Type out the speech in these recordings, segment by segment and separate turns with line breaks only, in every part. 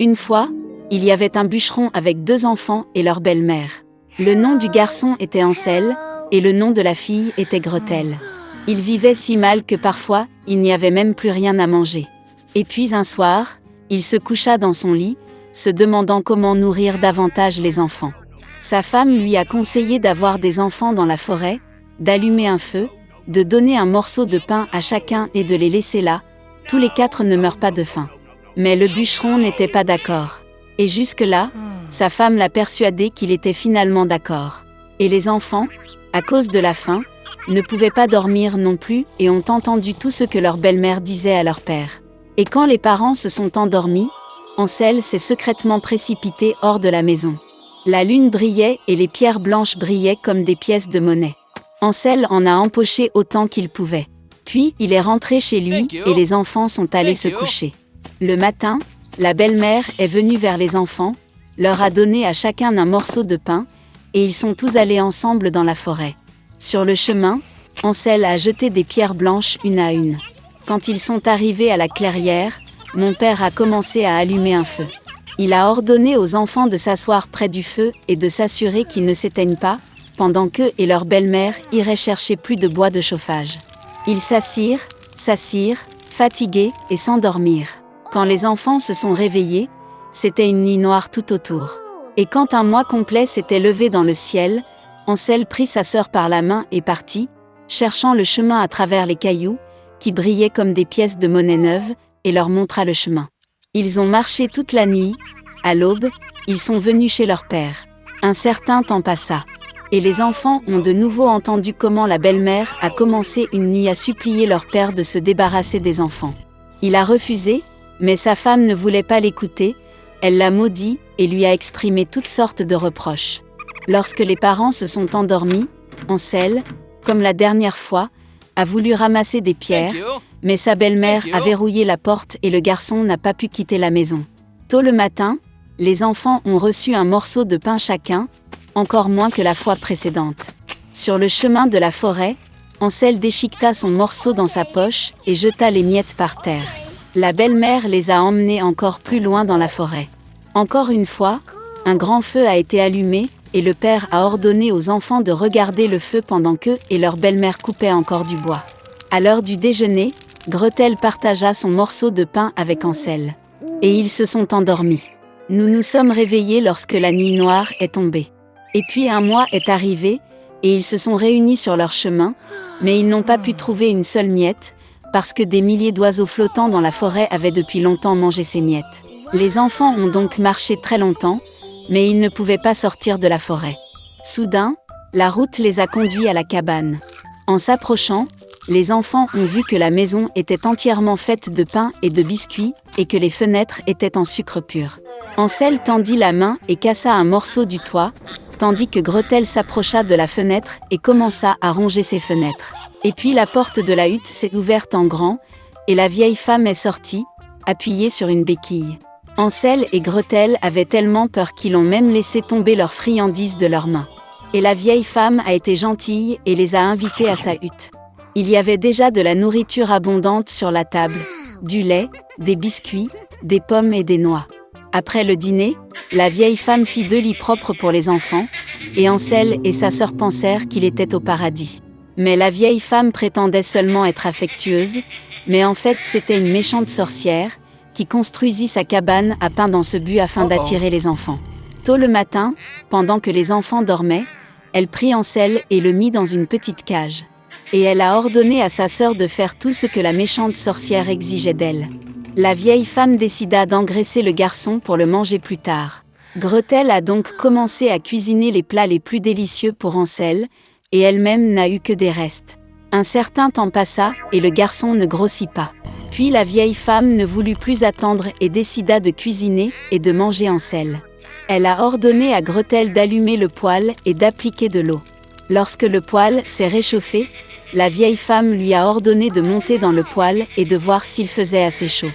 Une fois, il y avait un bûcheron avec 2 enfants et leur belle-mère. Le nom du garçon était Ansel, et le nom de la fille était Gretel. Ils vivaient si mal que parfois, il n'y avait même plus rien à manger. Et puis un soir, il se coucha dans son lit, se demandant comment nourrir davantage les enfants. Sa femme lui a conseillé d'avoir des enfants dans la forêt, d'allumer un feu, de donner un morceau de pain à chacun et de les laisser là, tous les 4 ne meurent pas de faim. Mais le bûcheron n'était pas d'accord. Et jusque-là, sa femme l'a persuadé qu'il était finalement d'accord. Et les enfants, à cause de la faim, ne pouvaient pas dormir non plus et ont entendu tout ce que leur belle-mère disait à leur père. Et quand les parents se sont endormis, Ansel s'est secrètement précipité hors de la maison. La lune brillait et les pierres blanches brillaient comme des pièces de monnaie. Ansel en a empoché autant qu'il pouvait. Puis il est rentré chez lui et les enfants sont allés se coucher. Le matin, la belle-mère est venue vers les enfants, leur a donné à chacun un morceau de pain, et ils sont tous allés ensemble dans la forêt. Sur le chemin, Ansel a jeté des pierres blanches une à une. Quand ils sont arrivés à la clairière, mon père a commencé à allumer un feu. Il a ordonné aux enfants de s'asseoir près du feu et de s'assurer qu'ils ne s'éteignent pas, pendant qu'eux et leur belle-mère iraient chercher plus de bois de chauffage. Ils s'assirent, fatigués, et s'endormirent. Quand les enfants se sont réveillés, c'était une nuit noire tout autour. Et quand un mois complet s'était levé dans le ciel, Ansel prit sa sœur par la main et partit, cherchant le chemin à travers les cailloux, qui brillaient comme des pièces de monnaie neuve, et leur montra le chemin. Ils ont marché toute la nuit. À l'aube, ils sont venus chez leur père. Un certain temps passa. Et les enfants ont de nouveau entendu comment la belle-mère a commencé une nuit à supplier leur père de se débarrasser des enfants. Il a refusé, mais sa femme ne voulait pas l'écouter, elle l'a maudit et lui a exprimé toutes sortes de reproches. Lorsque les parents se sont endormis, Ansel, comme la dernière fois, a voulu ramasser des pierres, mais sa belle-mère a verrouillé la porte et le garçon n'a pas pu quitter la maison. Tôt le matin, les enfants ont reçu un morceau de pain chacun, encore moins que la fois précédente. Sur le chemin de la forêt, Ansel déchiqueta son morceau dans sa poche et jeta les miettes par terre. La belle-mère les a emmenés encore plus loin dans la forêt. Encore une fois, un grand feu a été allumé, et le père a ordonné aux enfants de regarder le feu pendant qu'eux et leur belle-mère coupaient encore du bois. À l'heure du déjeuner, Gretel partagea son morceau de pain avec Ansel. Et ils se sont endormis. Nous nous sommes réveillés lorsque la nuit noire est tombée. Et puis un mois est arrivé, et ils se sont réunis sur leur chemin, mais ils n'ont pas pu trouver une seule miette, parce que des milliers d'oiseaux flottants dans la forêt avaient depuis longtemps mangé ces miettes. Les enfants ont donc marché très longtemps, mais ils ne pouvaient pas sortir de la forêt. Soudain, la route les a conduits à la cabane. En s'approchant, les enfants ont vu que la maison était entièrement faite de pain et de biscuits, et que les fenêtres étaient en sucre pur. Ansel tendit la main et cassa un morceau du toit, tandis que Gretel s'approcha de la fenêtre et commença à ronger ses fenêtres. Et puis la porte de la hutte s'est ouverte en grand, et la vieille femme est sortie, appuyée sur une béquille. Ansel et Gretel avaient tellement peur qu'ils ont même laissé tomber leurs friandises de leurs mains. Et la vieille femme a été gentille et les a invités à sa hutte. Il y avait déjà de la nourriture abondante sur la table, du lait, des biscuits, des pommes et des noix. Après le dîner, la vieille femme fit 2 lits propres pour les enfants, et Ansel et sa sœur pensèrent qu'il était au paradis. Mais la vieille femme prétendait seulement être affectueuse, mais en fait c'était une méchante sorcière, qui construisit sa cabane à pain dans ce but afin d'attirer les enfants. Tôt le matin, pendant que les enfants dormaient, elle prit Ansel et le mit dans une petite cage. Et elle a ordonné à sa sœur de faire tout ce que la méchante sorcière exigeait d'elle. La vieille femme décida d'engraisser le garçon pour le manger plus tard. Gretel a donc commencé à cuisiner les plats les plus délicieux pour Ansel, et elle-même n'a eu que des restes. Un certain temps passa, et le garçon ne grossit pas. Puis la vieille femme ne voulut plus attendre et décida de cuisiner et de manger Ansel. Elle a ordonné à Gretel d'allumer le poêle et d'appliquer de l'eau. Lorsque le poêle s'est réchauffé, la vieille femme lui a ordonné de monter dans le poêle et de voir s'il faisait assez chaud.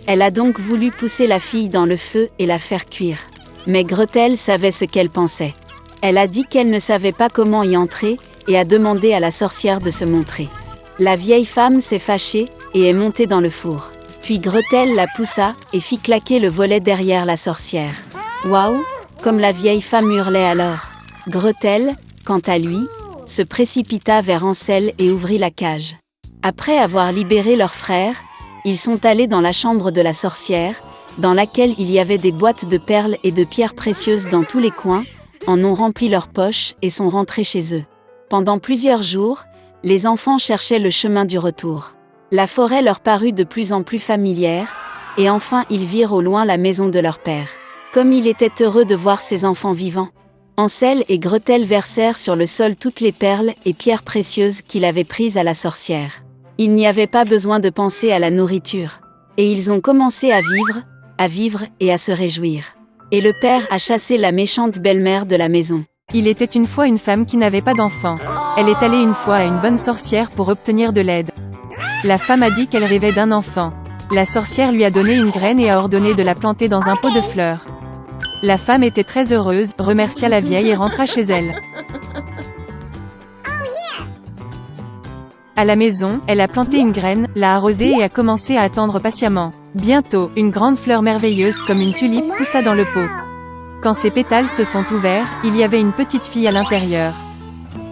Elle a donc voulu pousser la fille dans le feu et la faire cuire. Mais Gretel savait ce qu'elle pensait. Elle a dit qu'elle ne savait pas comment y entrer et a demandé à la sorcière de se montrer. La vieille femme s'est fâchée et est montée dans le four. Puis Gretel la poussa et fit claquer le volet derrière la sorcière. Waouh! Comme la vieille femme hurlait alors. Gretel, quant à lui, se précipita vers Hansel et ouvrit la cage. Après avoir libéré leur frère, ils sont allés dans la chambre de la sorcière, dans laquelle il y avait des boîtes de perles et de pierres précieuses dans tous les coins, en ont rempli leurs poches et sont rentrés chez eux. Pendant plusieurs jours, les enfants cherchaient le chemin du retour. La forêt leur parut de plus en plus familière, et enfin ils virent au loin la maison de leur père. Comme il était heureux de voir ses enfants vivants. Hansel et Gretel versèrent sur le sol toutes les perles et pierres précieuses qu'il avait prises à la sorcière. Il n'y avait pas besoin de penser à la nourriture. Et ils ont commencé à vivre et à se réjouir. Et le père a chassé la méchante belle-mère de la maison.
Il était une fois une femme qui n'avait pas d'enfant. Elle est allée une fois à une bonne sorcière pour obtenir de l'aide. La femme a dit qu'elle rêvait d'un enfant. La sorcière lui a donné une graine et a ordonné de la planter dans un pot de fleurs. La femme était très heureuse, remercia la vieille et rentra chez elle. À la maison, elle a planté une graine, l'a arrosée et a commencé à attendre patiemment. Bientôt, une grande fleur merveilleuse, comme une tulipe, poussa dans le pot. Quand ses pétales se sont ouverts, il y avait une petite fille à l'intérieur.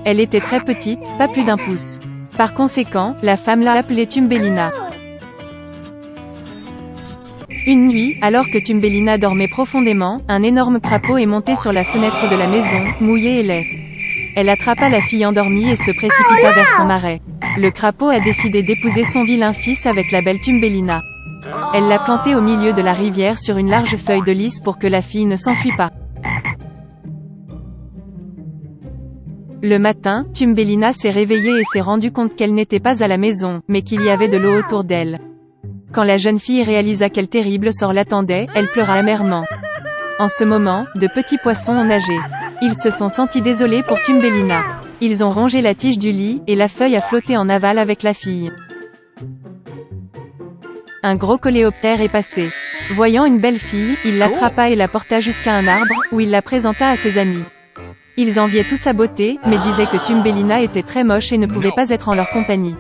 Elle était très petite, pas plus d'1 pouce. Par conséquent, la femme l'a appelée Thumbelina. Une nuit, alors que Thumbelina dormait profondément, un énorme crapaud est monté sur la fenêtre de la maison, mouillé et laid. Elle attrapa la fille endormie et se précipita vers son marais. Le crapaud a décidé d'épouser son vilain fils avec la belle Thumbelina. Elle l'a planté au milieu de la rivière sur une large feuille de lys pour que la fille ne s'enfuit pas. Le matin, Thumbelina s'est réveillée et s'est rendue compte qu'elle n'était pas à la maison, mais qu'il y avait de l'eau autour d'elle. Quand la jeune fille réalisa quel terrible sort l'attendait, elle pleura amèrement. En ce moment, de petits poissons ont nagé. Ils se sont sentis désolés pour Thumbelina. Ils ont rongé la tige du lit, et la feuille a flotté en aval avec la fille. Un gros coléoptère est passé. Voyant une belle fille, il l'attrapa et la porta jusqu'à un arbre, où il la présenta à ses amis. Ils enviaient tous sa beauté, mais disaient que Thumbelina était très moche et ne pouvait pas être en leur compagnie.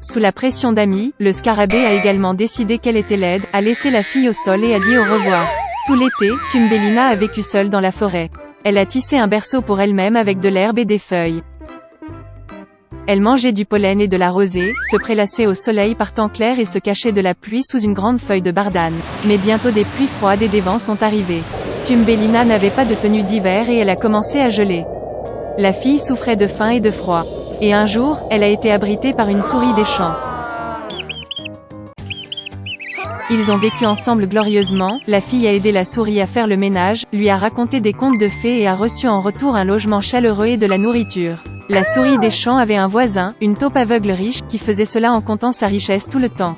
Sous la pression d'amis, le scarabée a également décidé qu'elle était laide, a laissé la fille au sol et a dit au revoir. Tout l'été, Thumbelina a vécu seule dans la forêt. Elle a tissé un berceau pour elle-même avec de l'herbe et des feuilles. Elle mangeait du pollen et de la rosée, se prélassait au soleil par temps clair et se cachait de la pluie sous une grande feuille de bardane. Mais bientôt des pluies froides et des vents sont arrivés. Thumbelina n'avait pas de tenue d'hiver et elle a commencé à geler. La fille souffrait de faim et de froid. Et un jour, elle a été abritée par une souris des champs. Ils ont vécu ensemble glorieusement, la fille a aidé la souris à faire le ménage, lui a raconté des contes de fées et a reçu en retour un logement chaleureux et de la nourriture. La souris des champs avait un voisin, une taupe aveugle riche, qui faisait cela en comptant sa richesse tout le temps.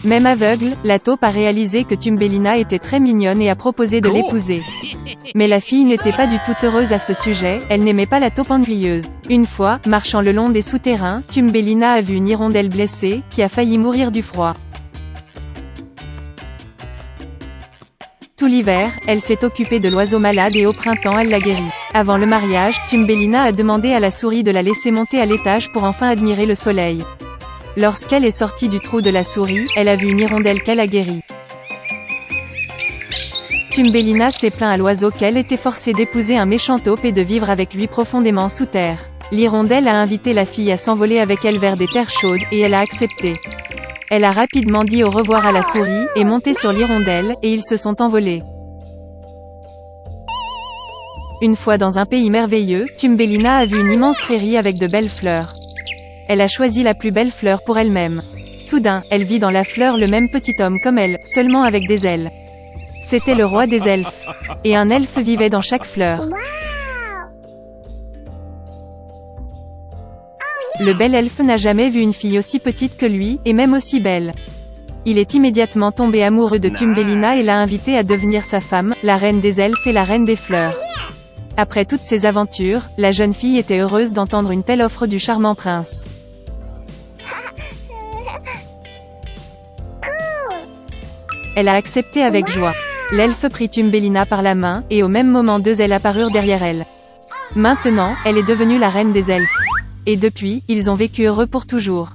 Même aveugle, la taupe a réalisé que Thumbelina était très mignonne et a proposé de l'épouser. Mais la fille n'était pas du tout heureuse à ce sujet, elle n'aimait pas la taupe ennuyeuse. Une fois, marchant le long des souterrains, Thumbelina a vu une hirondelle blessée, qui a failli mourir du froid. Tout l'hiver, elle s'est occupée de l'oiseau malade et au printemps elle l'a guéri. Avant le mariage, Thumbelina a demandé à la souris de la laisser monter à l'étage pour enfin admirer le soleil. Lorsqu'elle est sortie du trou de la souris, elle a vu une hirondelle qu'elle a guérie. Thumbelina s'est plaint à l'oiseau qu'elle était forcée d'épouser un méchant taupe et de vivre avec lui profondément sous terre. L'hirondelle a invité la fille à s'envoler avec elle vers des terres chaudes, et elle a accepté. Elle a rapidement dit au revoir à la souris, est montée sur l'hirondelle, et ils se sont envolés. Une fois dans un pays merveilleux, Thumbelina a vu une immense prairie avec de belles fleurs. Elle a choisi la plus belle fleur pour elle-même. Soudain, elle vit dans la fleur le même petit homme comme elle, seulement avec des ailes. C'était le roi des elfes. Et un elfe vivait dans chaque fleur. Le bel elfe n'a jamais vu une fille aussi petite que lui, et même aussi belle. Il est immédiatement tombé amoureux de Thumbelina et l'a invitée à devenir sa femme, la reine des elfes et la reine des fleurs. Après toutes ces aventures, la jeune fille était heureuse d'entendre une telle offre du charmant prince. Elle a accepté avec joie. L'elfe prit Thumbelina par la main, et au même moment deux ailes apparurent derrière elle. Maintenant, elle est devenue la reine des elfes. Et depuis, ils ont vécu heureux pour toujours.